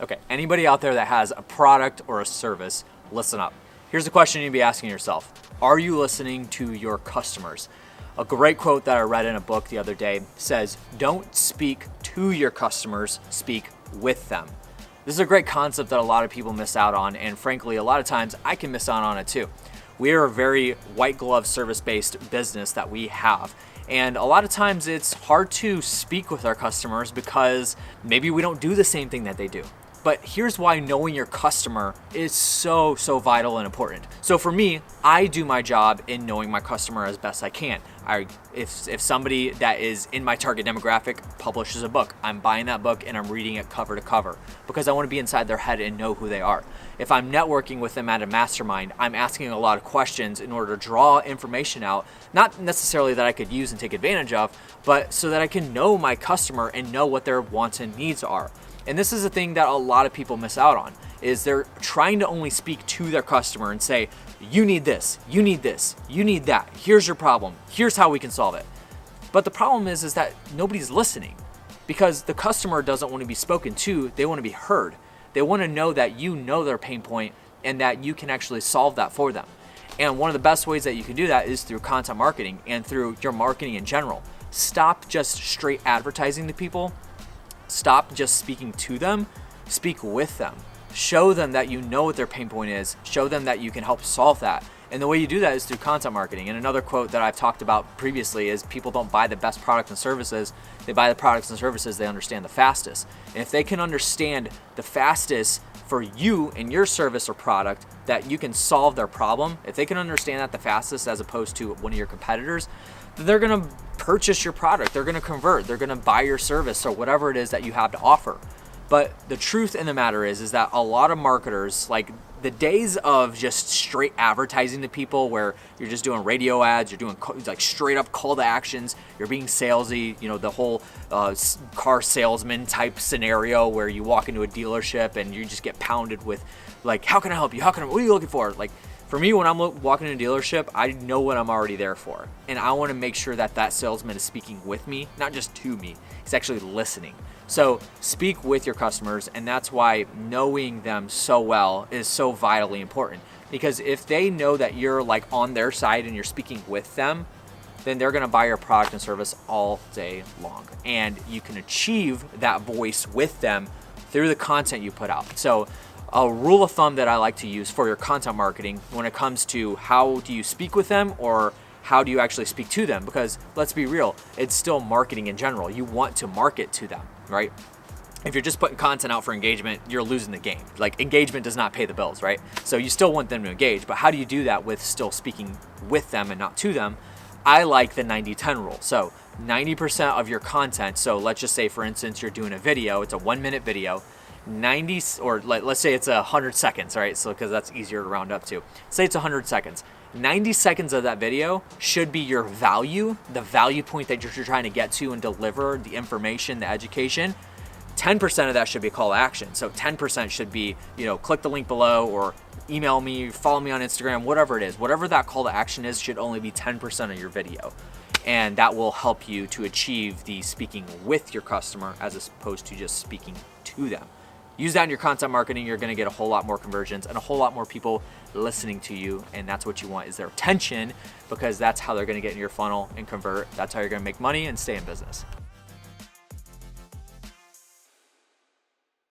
Okay, anybody out there that has a product or a service, listen up. Here's the question you need to be asking yourself. Are you listening to your customers? A great quote that I read in a book the other day says, don't speak to your customers, speak with them. This is a great concept that a lot of people miss out on, and frankly, a lot of times I can miss out on it too. We are a very white glove service-based business that we have. And a lot of times it's hard to speak with our customers because maybe we don't do the same thing that they do. But here's why knowing your customer is so vital and important. So for me, I do my job in knowing my customer as best I can. If somebody that is in my target demographic publishes a book, I'm buying that book and I'm reading it cover to cover because I want to be inside their head and know who they are. If I'm networking with them at a mastermind, I'm asking a lot of questions in order to draw information out, not necessarily that I could use and take advantage of, but so that I can know my customer and know what their wants and needs are. And this is a thing that a lot of people miss out on, is they're trying to only speak to their customer and say, you need this, you need this, you need that, here's your problem, here's how we can solve it. But the problem is that nobody's listening because the customer doesn't want to be spoken to, they want to be heard. They want to know that you know their pain point and that you can actually solve that for them. And one of the best ways that you can do that is through content marketing and through your marketing in general. Stop just straight advertising to people. Stop just speaking to them, speak with them. Show them that you know what their pain point is. Show them that you can help solve that. And the way you do that is through content marketing. And another quote that I've talked about previously is people don't buy the best products and services. They buy the products and services they understand the fastest. And if they can understand the fastest for you and your service or product that you can solve their problem, if they can understand that the fastest as opposed to one of your competitors, then they're going to purchase your product. They're going to convert. They're going to buy your service or whatever it is that you have to offer. But the truth in the matter is that a lot of marketers, like the days of just straight advertising to people where you're just doing radio ads, you're doing like straight up call to actions, you're being salesy, the whole car salesman type scenario where you walk into a dealership and you just get pounded with like, how can I help you? What are you looking for? Like, for me, when I'm walking in a dealership, I know what I'm already there for. And I want to make sure that that salesman is speaking with me, not just to me. He's actually listening. So speak with your customers, and that's why knowing them so well is so vitally important. Because if they know that you're like on their side and you're speaking with them, then they're going to buy your product and service all day long. And you can achieve that voice with them through the content you put out. So a rule of thumb that I like to use for your content marketing when it comes to how do you speak with them or how do you actually speak to them? Because let's be real, it's still marketing in general. You want to market to them, right? If you're just putting content out for engagement, you're losing the game. Like, engagement does not pay the bills, right? So you still want them to engage, but how do you do that with still speaking with them and not to them? I like the 90-10 rule. So 90% of your content, so let's just say, for instance, you're doing a video, it's a 1-minute video, let's say it's 100 seconds, right? So because that's easier to round up to. Say it's 100 seconds. 90 seconds of that video should be your value, the value point that you're trying to get to and deliver the information, the education. 10% of that should be a call to action. So 10% should be, click the link below or email me, follow me on Instagram, whatever it is. Whatever that call to action is should only be 10% of your video. And that will help you to achieve the speaking with your customer as opposed to just speaking to them. Use that in your content marketing. You're going to get a whole lot more conversions and a whole lot more people listening to you. And that's what you want, is their attention, because that's how they're going to get in your funnel and convert. That's how you're going to make money and stay in business.